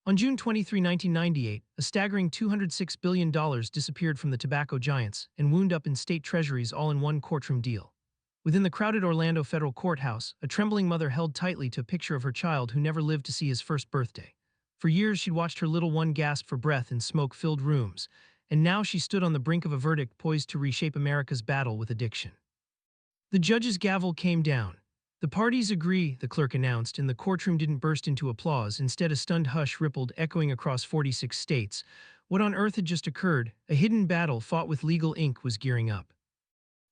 On June 23, 1998, a staggering $206 billion disappeared from the tobacco giants and wound up in state treasuries all in one courtroom deal. Within the crowded Orlando federal courthouse, a trembling mother held tightly to a picture of her child who never lived to see his first birthday. For years, she'd watched her little one gasp for breath in smoke-filled rooms, and now she stood on the brink of a verdict poised to reshape America's battle with addiction. The judge's gavel came down. The parties agree, the clerk announced, and the courtroom didn't burst into applause. Instead, a stunned hush rippled, echoing across 46 states. What on earth had just occurred? A hidden battle fought with legal ink was gearing up.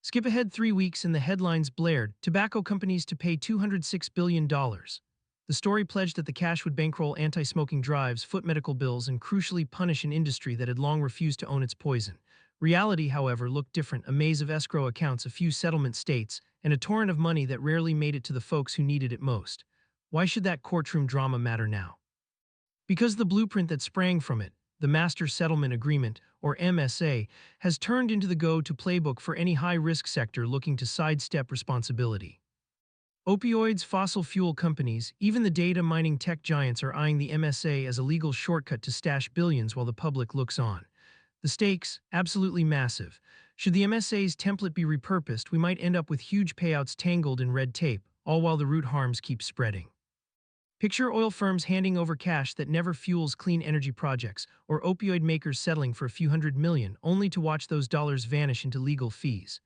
Skip ahead 3 weeks and the headlines blared, tobacco companies to pay $206 billion. The story pledged that the cash would bankroll anti-smoking drives, foot medical bills, and crucially punish an industry that had long refused to own its poison. Reality, however, looked different, a maze of escrow accounts, a few settlement states, and a torrent of money that rarely made it to the folks who needed it most. Why should that courtroom drama matter now? Because the blueprint that sprang from it, the Master Settlement Agreement, or MSA, has turned into the go-to playbook for any high-risk sector looking to sidestep responsibility. Opioids, fossil fuel companies, even the data mining tech giants are eyeing the MSA as a legal shortcut to stash billions while the public looks on. The stakes, absolutely massive. Should the MSA's template be repurposed, we might end up with huge payouts tangled in red tape, all while the root harms keep spreading. Picture oil firms handing over cash that never fuels clean energy projects, or opioid makers settling for a few $100 million, only to watch those dollars vanish into legal fees.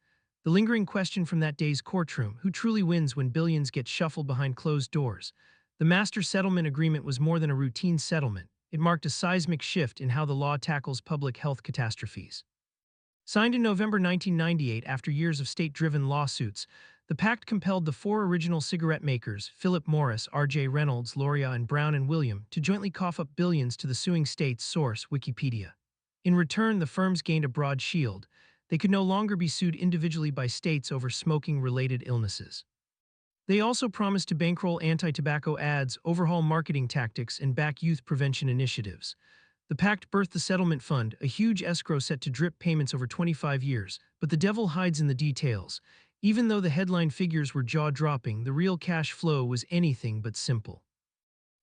The lingering question from that day's courtroom: who truly wins when billions get shuffled behind closed doors? The Master Settlement Agreement was more than a routine settlement. It marked a seismic shift in how the law tackles public health catastrophes. Signed in November 1998 after years of state-driven lawsuits, the pact compelled the four original cigarette makers, Philip Morris, R.J. Reynolds, Lorillard, and Brown and William, to jointly cough up billions to the suing states' source, Wikipedia. In return, the firms gained a broad shield. They could no longer be sued individually by states over smoking-related illnesses. They also promised to bankroll anti-tobacco ads, overhaul marketing tactics, and back youth prevention initiatives. The pact birthed the settlement fund, a huge escrow set to drip payments over 25 years, but the devil hides in the details. Even though the headline figures were jaw-dropping, the real cash flow was anything but simple.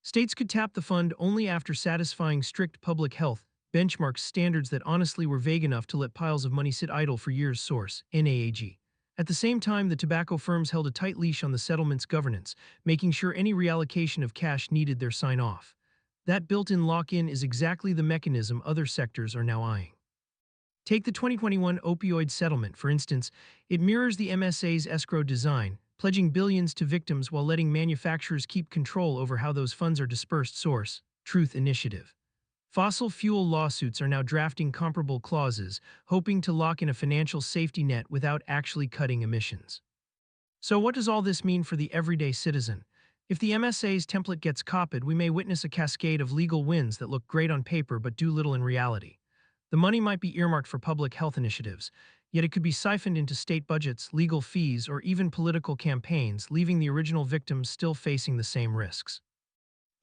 States could tap the fund only after satisfying strict public health benchmarks, standards that honestly were vague enough to let piles of money sit idle for years. Source: NAAG. At the same time, the tobacco firms held a tight leash on the settlement's governance, making sure any reallocation of cash needed their sign-off. That built-in lock-in is exactly the mechanism other sectors are now eyeing. Take the 2021 opioid settlement, for instance. It mirrors the MSA's escrow design, pledging billions to victims while letting manufacturers keep control over how those funds are dispersed. Source: Truth Initiative. Fossil fuel lawsuits are now drafting comparable clauses, hoping to lock in a financial safety net without actually cutting emissions. So what does all this mean for the everyday citizen? If the MSA's template gets copied, we may witness a cascade of legal wins that look great on paper but do little in reality. The money might be earmarked for public health initiatives, yet it could be siphoned into state budgets, legal fees, or even political campaigns, leaving the original victims still facing the same risks.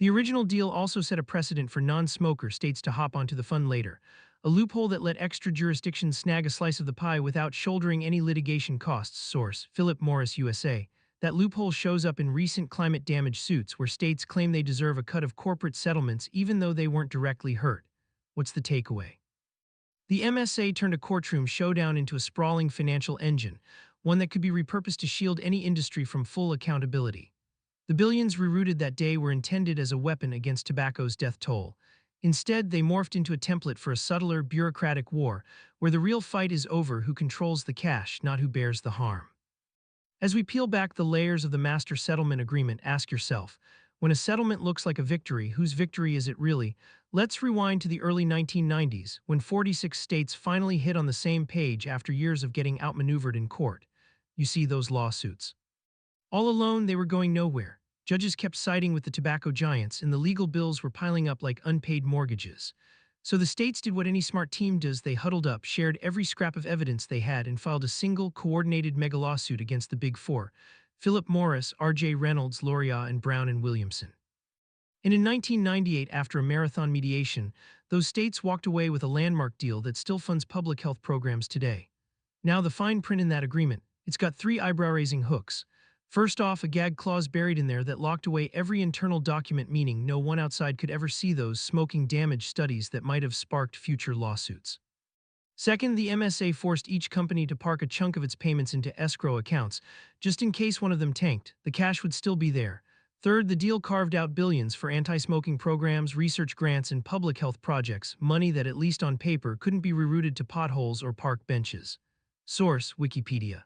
The original deal also set a precedent for non-smoker states to hop onto the fund later, a loophole that let extra jurisdictions snag a slice of the pie without shouldering any litigation costs. Source: Philip Morris, USA. That loophole shows up in recent climate damage suits where states claim they deserve a cut of corporate settlements even though they weren't directly hurt. What's the takeaway? The MSA turned a courtroom showdown into a sprawling financial engine, one that could be repurposed to shield any industry from full accountability. The billions rerouted that day were intended as a weapon against tobacco's death toll. Instead, they morphed into a template for a subtler, bureaucratic war, where the real fight is over who controls the cash, not who bears the harm. As we peel back the layers of the Master Settlement Agreement, ask yourself, when a settlement looks like a victory, whose victory is it really? Let's rewind to the early 1990s, when 46 states finally hit on the same page after years of getting outmaneuvered in court. You see those lawsuits. All alone, they were going nowhere. Judges kept siding with the tobacco giants, and the legal bills were piling up like unpaid mortgages. So the states did what any smart team does: they huddled up, shared every scrap of evidence they had, and filed a single, coordinated mega lawsuit against the Big Four: Philip Morris, R.J. Reynolds, Lorillard, and Brown and Williamson. And in 1998, after a marathon mediation, those states walked away with a landmark deal that still funds public health programs today. Now, the fine print in that agreement: it's got three eyebrow-raising hooks. First off, a gag clause buried in there that locked away every internal document, meaning no one outside could ever see those smoking damage studies that might have sparked future lawsuits. Second, the MSA forced each company to park a chunk of its payments into escrow accounts, just in case one of them tanked. The cash would still be there. Third, the deal carved out billions for anti-smoking programs, research grants, and public health projects, money that, at least on paper, couldn't be rerouted to potholes or park benches. Source: Wikipedia.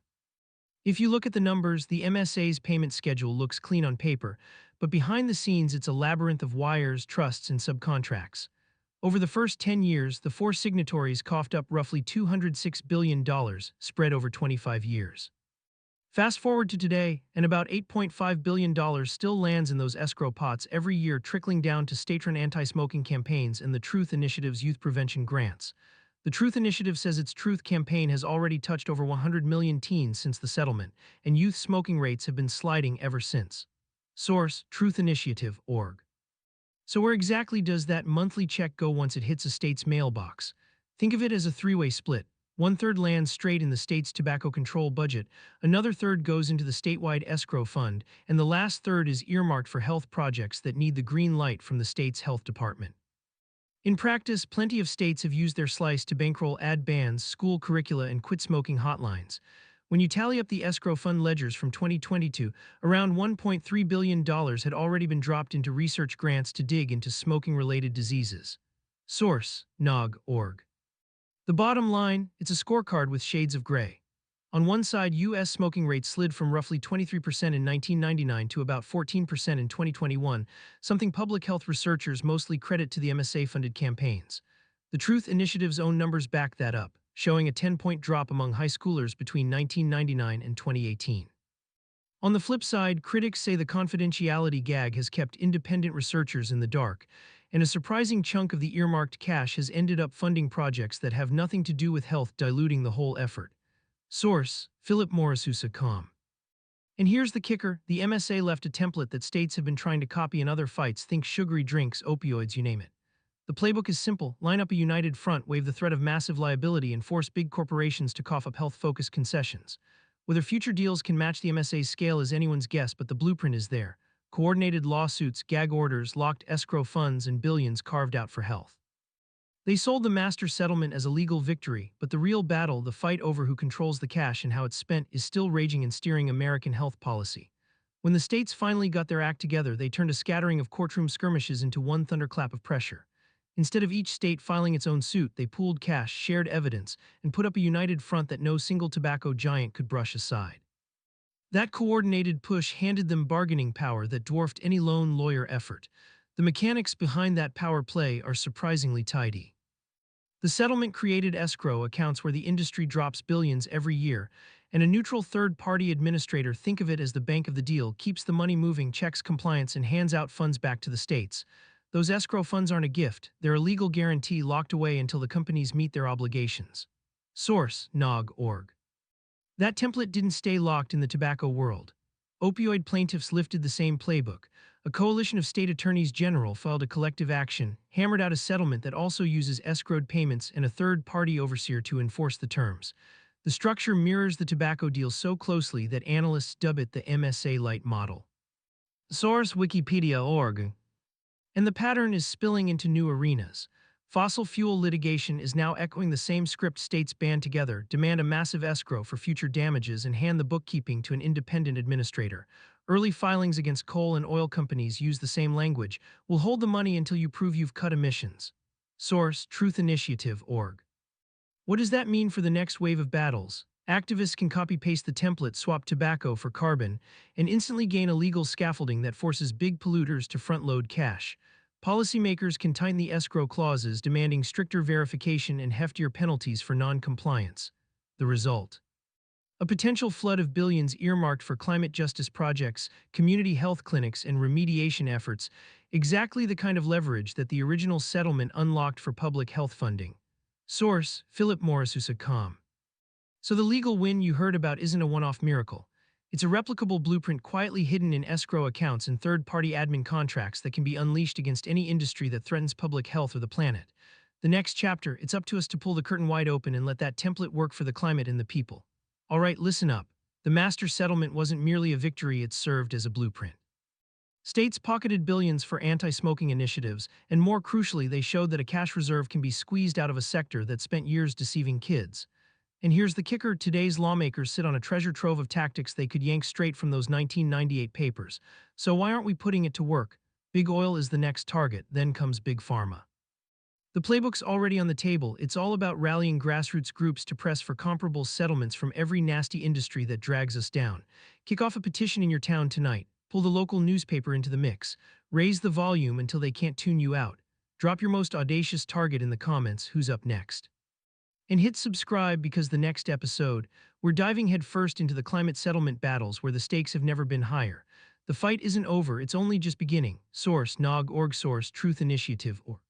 If you look at the numbers, the MSA's payment schedule looks clean on paper, but behind the scenes it's a labyrinth of wires, trusts, and subcontracts. Over the first 10 years, the four signatories coughed up roughly $206 billion, spread over 25 years. Fast forward to today, and about $8.5 billion still lands in those escrow pots every year, trickling down to state-run anti-smoking campaigns and the Truth Initiative's youth prevention grants. The Truth Initiative says its Truth campaign has already touched over 100 million teens since the settlement, and youth smoking rates have been sliding ever since. Source: truthinitiative.org. So where exactly does that monthly check go once it hits a state's mailbox? Think of it as a three-way split. One-third lands straight in the state's tobacco control budget, another third goes into the statewide escrow fund, and the last third is earmarked for health projects that need the green light from the state's health department. In practice, plenty of states have used their slice to bankroll ad bans, school curricula, and quit smoking hotlines. When you tally up the escrow fund ledgers from 2022, around $1.3 billion had already been dropped into research grants to dig into smoking-related diseases. Source: nog.org. The bottom line, it's a scorecard with shades of gray. On one side, U.S. smoking rates slid from roughly 23% in 1999 to about 14% in 2021, something public health researchers mostly credit to the MSA-funded campaigns. The Truth Initiative's own numbers back that up, showing a 10-point drop among high schoolers between 1999 and 2018. On the flip side, critics say the confidentiality gag has kept independent researchers in the dark, and a surprising chunk of the earmarked cash has ended up funding projects that have nothing to do with health, diluting the whole effort. Source: philipmorrisusa.com. And here's the kicker, the MSA left a template that states have been trying to copy in other fights. Think sugary drinks, opioids, you name it. The playbook is simple: line up a united front, wave the threat of massive liability, and force big corporations to cough up health-focused concessions. Whether future deals can match the MSA's scale is anyone's guess, but the blueprint is there. Coordinated lawsuits, gag orders, locked escrow funds, and billions carved out for health. They sold the master settlement as a legal victory, but the real battle, the fight over who controls the cash and how it's spent, is still raging and steering American health policy. When the states finally got their act together, they turned a scattering of courtroom skirmishes into one thunderclap of pressure. Instead of each state filing its own suit, they pooled cash, shared evidence, and put up a united front that no single tobacco giant could brush aside. That coordinated push handed them bargaining power that dwarfed any lone lawyer effort. The mechanics behind that power play are surprisingly tidy. The settlement created escrow accounts where the industry drops billions every year, and a neutral third-party administrator, think of it as the bank of the deal, keeps the money moving, checks compliance, and hands out funds back to the states. Those escrow funds aren't a gift, they're a legal guarantee locked away until the companies meet their obligations. Source: nog.org. That template didn't stay locked in the tobacco world. Opioid plaintiffs lifted the same playbook. A coalition of state attorneys general filed a collective action, hammered out a settlement that also uses escrowed payments and a third-party overseer to enforce the terms. The structure mirrors the tobacco deal so closely that analysts dub it the MSA Light model. Source: Wikipedia.org. And the pattern is spilling into new arenas. Fossil fuel litigation is now echoing the same script. States band together, demand a massive escrow for future damages, and hand the bookkeeping to an independent administrator. Early filings against coal and oil companies use the same language: we'll hold the money until you prove you've cut emissions. Source: truthinitiative.org. What does that mean for the next wave of battles? Activists can copy-paste the template, swap tobacco for carbon, and instantly gain a legal scaffolding that forces big polluters to front-load cash. Policymakers can tighten the escrow clauses, demanding stricter verification and heftier penalties for non-compliance. The result: a potential flood of billions earmarked for climate justice projects, community health clinics, and remediation efforts, exactly the kind of leverage that the original settlement unlocked for public health funding. Source: philipmorrisusa.com. So the legal win you heard about isn't a one-off miracle. It's a replicable blueprint quietly hidden in escrow accounts and third-party admin contracts that can be unleashed against any industry that threatens public health or the planet. The next chapter, it's up to us to pull the curtain wide open and let that template work for the climate and the people. All right, listen up. The master settlement wasn't merely a victory, it served as a blueprint. States pocketed billions for anti-smoking initiatives, and more crucially, they showed that a cash reserve can be squeezed out of a sector that spent years deceiving kids. And here's the kicker, today's lawmakers sit on a treasure trove of tactics they could yank straight from those 1998 papers. So why aren't we putting it to work? Big oil is the next target, then comes big pharma. The playbook's already on the table. It's all about rallying grassroots groups to press for comparable settlements from every nasty industry that drags us down. Kick off a petition in your town tonight. Pull the local newspaper into the mix. Raise the volume until they can't tune you out. Drop your most audacious target in the comments. Who's up next? And hit subscribe because the next episode, we're diving headfirst into the climate settlement battles where the stakes have never been higher. The fight isn't over, it's only just beginning. Source, Nog.org. Source, Truth Initiative. Or